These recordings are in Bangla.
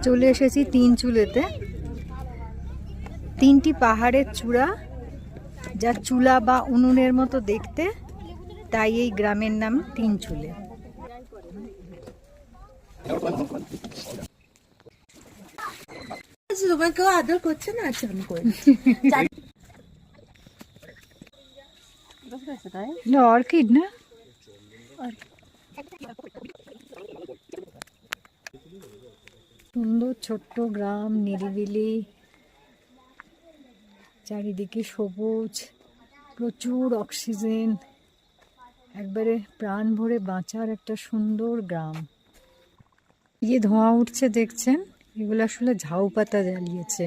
চলে এসেছি তিন চুলেতে। তিনটি পাহাড়ের চূড়া, যা চুলা বা উনুনের মতো দেখতে, তাই এই গ্রামের নাম তিন চুলে। কেউ আদর করছে না, অর্কিড না, সুন্দর ছোট্ট গ্রাম, নিরিবিলি, চারিদিকে সবুজ, প্রচুর অক্সিজেন, একবারে প্রাণ ভরে বাঁচার একটা সুন্দর গ্রাম। এই ধোঁয়া উঠছে দেখছেন, এগুলো আসলে ঝাউ পাতা জ্বালিয়েছে।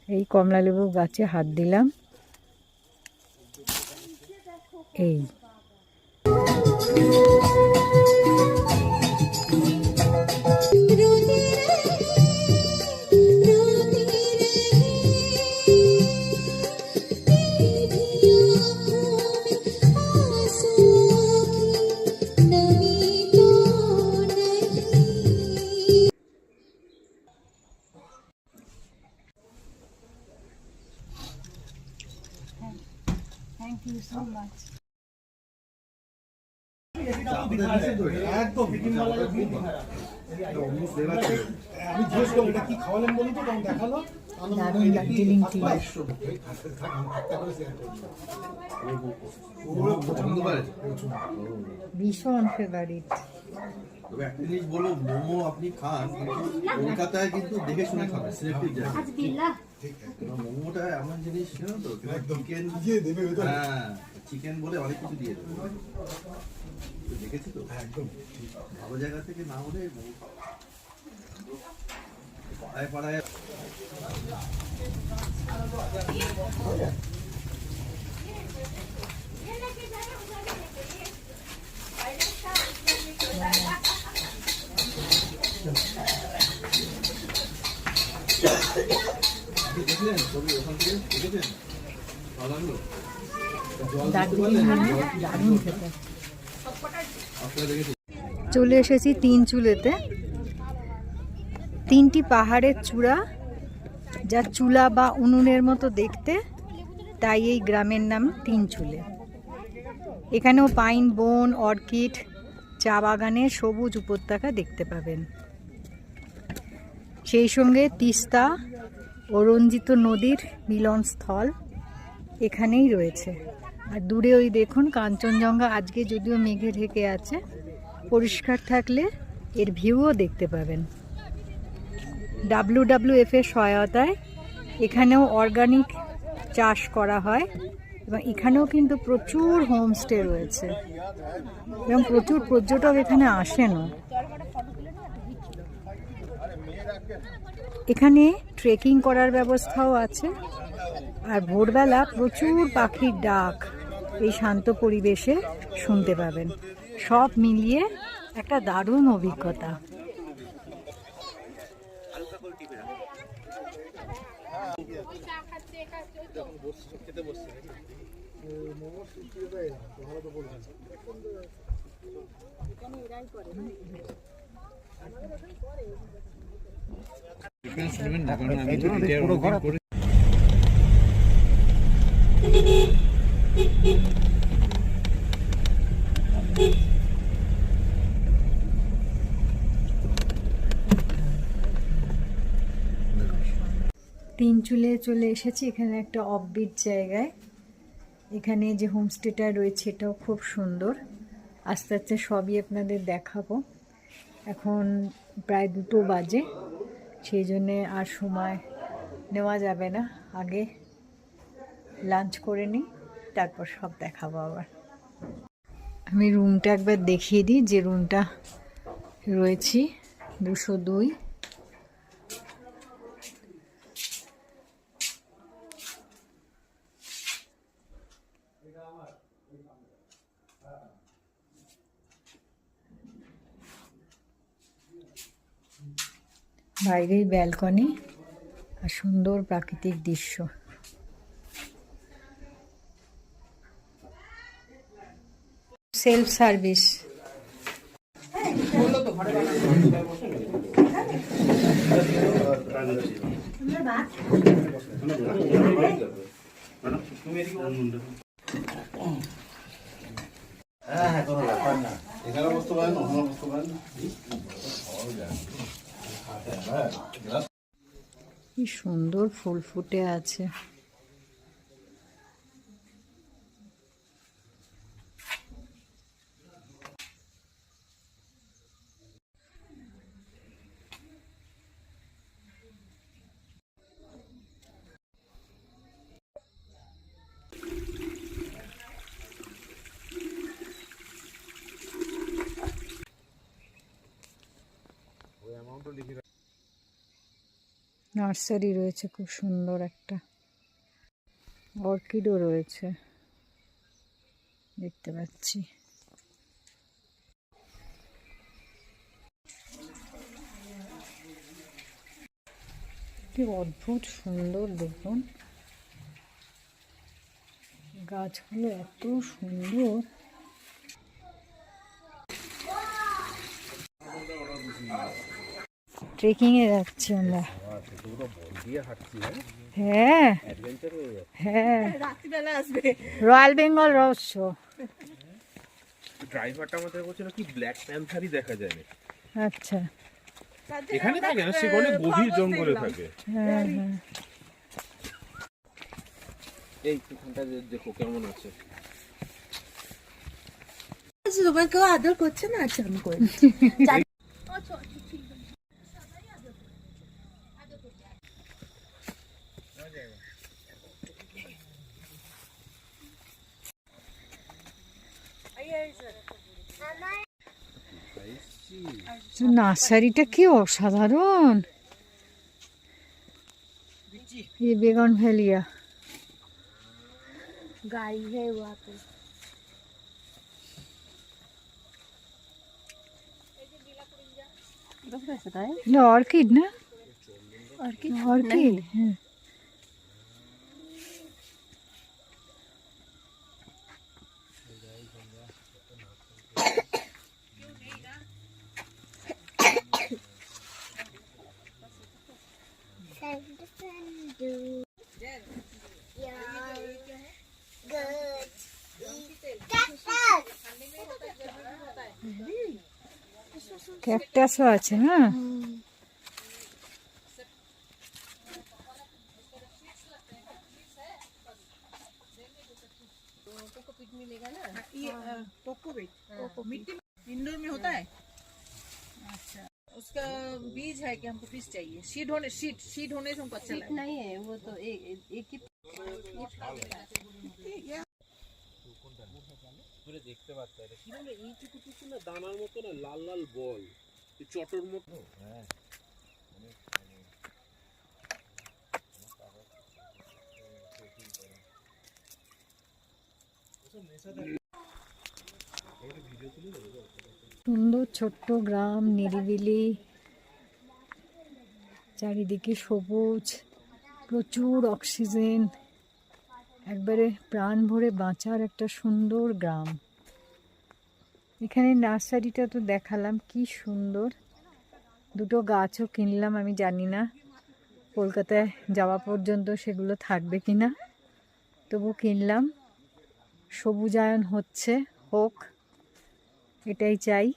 এই কমলালেবু গাছে হাত দিলাম, এই Thank you so much. আমি জিজ্ঞেস করলাম এটা কি খাওয়ালেন বলি তো, তখন দেখালো ভীষণ ফেভারিট। তবে একটা জিনিস বলবো, মোমো আপনি খান কিন্তু কলকাতায় কিন্তু দেখে শুনে খাবেন, সিলেক্টিভ জায়গা। মোমোটা এমন জিনিস জানো তো, চিকেন দিয়ে দেবে, হ্যাঁ চিকেন বলে অনেক কিছু দিয়ে দেবে, দেখেছি তো একদম ভালো জায়গা থেকে না হলে পাড়ায় পাড়ায়। দেখলেন ছবি ওখান থেকে দেখেছেন, ভালো লাগলো। চলে এসেছি তিন চুলেতে। তিনটি পাহাড়ের চূড়া, যা চুলা বা উনুনের মতো দেখতে, তাই এই গ্রামের নাম তিন চুলে। এখানেও পাইন বন, অর্কিড, চা বাগানের সবুজ উপত্যকা দেখতে পাবেন। সেই সঙ্গে তিস্তা ও রঞ্জিত নদীর মিলনস্থল এখানেই রয়েছে। আর দূরে ওই দেখুন কাঞ্চনজঙ্ঘা, আজকে যদিও মেঘে ঢেকে আছে, পরিষ্কার থাকলে এর ভিউও দেখতে পাবেন। WWF এর সহায়তায় এখানেও অর্গানিক চাষ করা হয় এবং এখানেও কিন্তু প্রচুর হোমস্টে রয়েছে এবং প্রচুর পর্যটক এখানে আসেনও। এখানে ট্রেকিং করার ব্যবস্থাও আছে, আর ভোরবেলা প্রচুর পাখির ডাক এই শান্ত পরিবেশে শুনতে পাবেন। সব মিলিয়ে একটা দারুণ অভিজ্ঞতা। তিন চুলে চলে এসেছি, এখানে একটা অফবিট জায়গায়। এখানে যে হোমস্টেটা রয়েছে এটাও খুব সুন্দর। আস্তে আস্তে সবই আপনাদের দেখাবো। এখন প্রায় 2টো বাজে, সেই জন্যে আর সময় নেওয়া যাবে না। আগে লাঞ্চ করে নিই, তারপর সব দেখাবো আবার। আমি রুমটা একবার দেখিয়ে দিই, যে রুমটা রয়েছি 202। বাইরেই ব্যালকনি আর সুন্দর প্রাকৃতিক দৃশ্য। Self service. এখানে বসতে পারেন, ওখানে বসতে পারেন। কি সুন্দর ফুল ফুটে আছে। নার্সারি রয়েছে খুব সুন্দর একটা, অর্কিডও রয়েছে দেখতে পাচ্ছি। কি অদ্ভুত সুন্দর দেখুন, গাছগুলো এত সুন্দর। ট্রেকিং এ যাচ্ছি আমরা। হ্যাঁ হ্যাঁ, রয়্যাল বেঙ্গল রহস্য। ড্রাইভারটা আমাদের বলছিল কি ব্ল্যাক প্যান্থারই দেখা যায় না। আচ্ছা, এখানে থাকে না, সেখানে গভীর জঙ্গলে থাকে। হ্যাঁ হ্যাঁ, এই এখানটা দেখো কেমন আছে। তোমার কেউ আদর করছে না? আচ্ছা আমি করছি। নার্সারিটা কি অসাধারণ। ये बेगन भेलिया गाय है वहाँ पे। ये ऑर्किड ना, ऑर्किड ऑर्किड है। ক্যাকটাসও আছে না। इंडोर में होता है। अच्छा, उसका बीज है कि हमको पीस चाहिए? शीट होने से हमको अच्छा लगता नहीं है वो तो एक ही দেখতে পাচ্ছি এটা কি বলে, এইটুকু টুকু না দানার মতো না, লাল লাল বল, চটর মতো। হ্যাঁ সুন্দর ছোট্ট গ্রাম, নিরিবিলি, চারিদিকে সবুজ, প্রচুর অক্সিজেন, একবারে প্রাণ ভরে বাঁচার একটা সুন্দর গ্রাম। এখানে নার্সারিটা তো দেখালাম, কি সুন্দর। দুটো গাছও কিনলাম, আমি জানি না কলকাতায় যাওয়া পর্যন্ত সেগুলো থাকবে কিনা, তবু কিনলাম। সবুজায়ন হচ্ছে, হোক, এটাই চাই।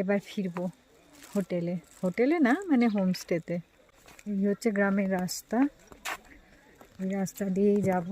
এবার ফিরবো হোটেলে না, মানে হোমস্টেতে। এই হচ্ছে গ্রামের রাস্তা, এই রাস্তা দিয়েই যাব।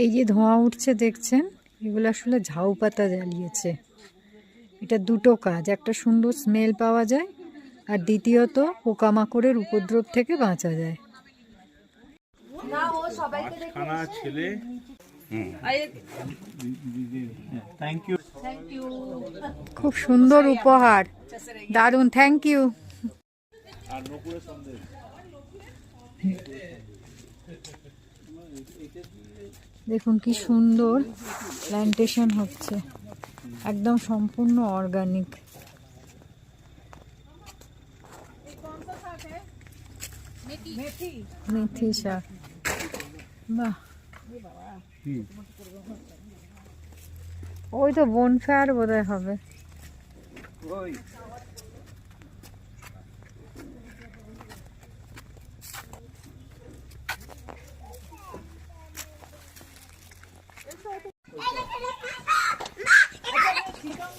এই যে ধোঁয়া উঠছে দেখছেন, এগুলো আসলে ঝাউ পাতা জ্বালিয়েছে। এটা দুটো কাজ, একটা সুন্দর স্মেল পাওয়া যায়, আর দ্বিতীয়ত পোকামাকড়ের উপদ্রব থেকে বাঁচা যায়। খানা ছেলে आइए থ্যাংক ইউ। थैंक यू খুব সুন্দর উপহার, দারুণ, থ্যাংক ইউ। আর নকুলের সন্দেশ। দেখুন কি সুন্দর প্ল্যান্টেশন হচ্ছে, একদম সম্পূর্ণ অর্গানিক। মেথি শাক, বাহ। ওই তো বনফায়ার বোধহয় হবে।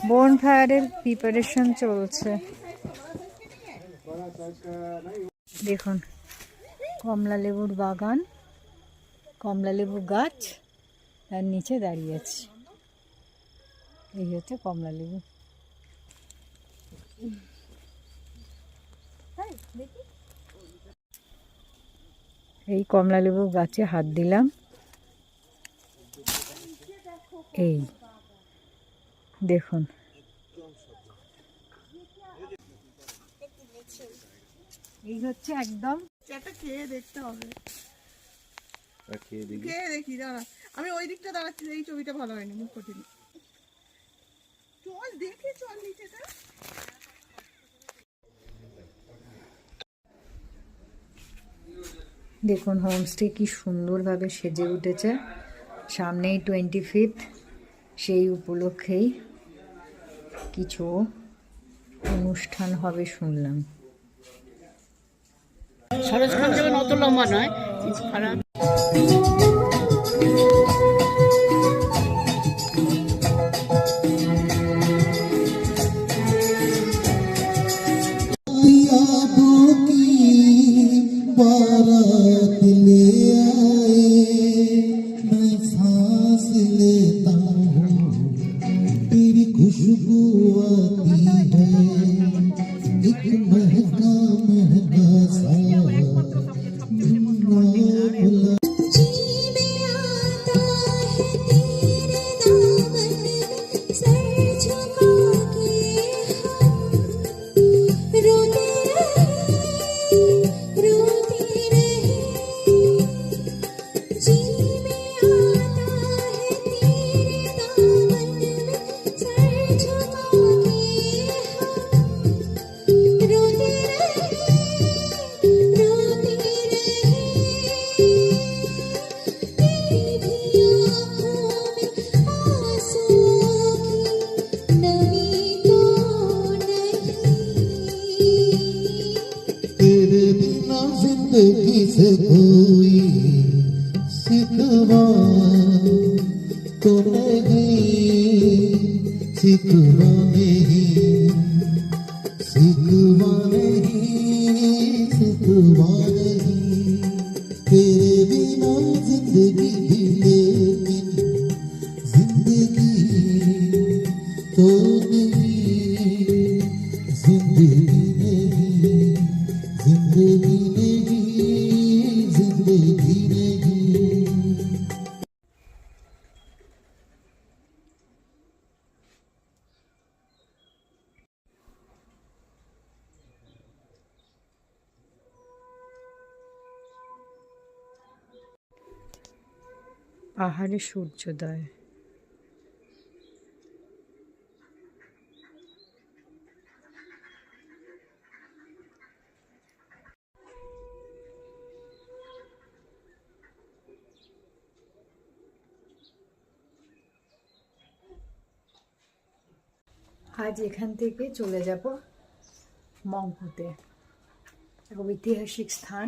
বনফায়ারের প্রিপারেশন চলছে। দেখুন কমলা লেবুর বাগান, কমলা লেবু গাছ, তার নিচে দাঁড়িয়ে আছি। এই হচ্ছে কমলা লেবু। এই কমলা লেবু গাছে হাত দিলাম, এই দেখুন। এই হচ্ছে একদম, এটা খেয়ে দেখতে হবে, খেয়ে দেখি। খেয়ে দেখি দাঁড়া। আমি ওই দিকটা দাঁড়াচ্ছি, এই ছবিটা ভালো হয়নি, মুখ কঠিন। চল দেখে চল নিচেটা। দেখুন হোমস্টে কি সুন্দরভাবে সেজে উঠেছে। সামনেই 25th, সেই উপলক্ষেই কিছু অনুষ্ঠান হবে শুনলাম। সরোজখান যেমন অত লম্বা নয়, খারাপ। जिंदगी से कोई सिकवा तो नहीं, सिकवा नहीं, सिकवा नहीं, सिकवा नहीं। तेरे बिना जिंदगी भी, लेकिन जिंदगी तो नहीं, जिंदगी नहीं, जिंदगी नहीं, जिंदगी नहीं। পাহাড়ে সূর্যোদয়। আজ এখান থেকে চলে যাব মংপুতে, এক ঐতিহাসিক স্থান,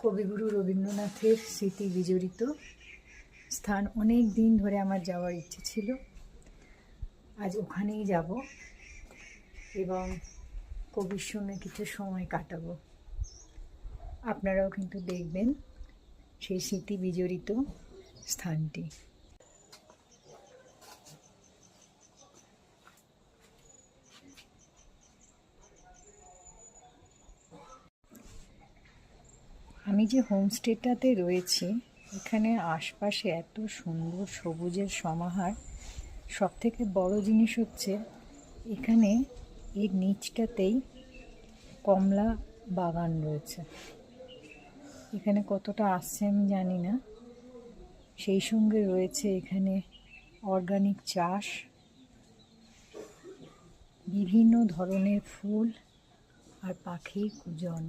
কবিগুরু রবীন্দ্রনাথের স্মৃতি বিজড়িত স্থান। অনেক দিন ধরে আমার যাওয়ার ইচ্ছে ছিল, আজ ওখানেই যাব এবং কবির সঙ্গে কিছু সময় কাটাবো। আপনারাও কিন্তু দেখবেন সেই স্মৃতি বিজড়িত স্থানটি। আমি যে হোমস্টেটাতে রয়েছি, এখানে আশপাশে এত সুন্দর সবুজের সমাহার। সব থেকে বড় জিনিস হচ্ছে এখানে এর নিচটাতেই কমলা বাগান রয়েছে। এখানে কতটা আসছে আমি জানি না। সেই সঙ্গে রয়েছে এখানে অর্গানিক চাষ, বিভিন্ন ধরনের ফুল আর পাখির কুজন।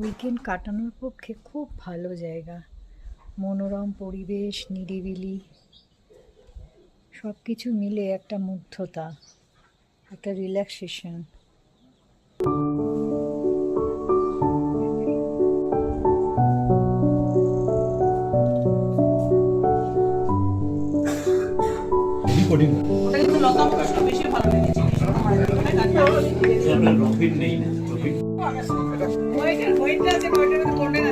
উইকেন্ড কাটানোর পক্ষে খুব ভালো জায়গা, মনোরম পরিবেশ, নিরিবিলি, সব কিছু মিলে একটা মুগ্ধতা, একটা রিল্যাক্সেশন। রিকর্ডিং ওটা কিন্তু লতা মঙ্গেশকর বেশি ভালো লেগেছে আমার ওখানে গানটা রফিন নেই না, রফিন ওইটা আছে ওইটার মধ্যে কোনটা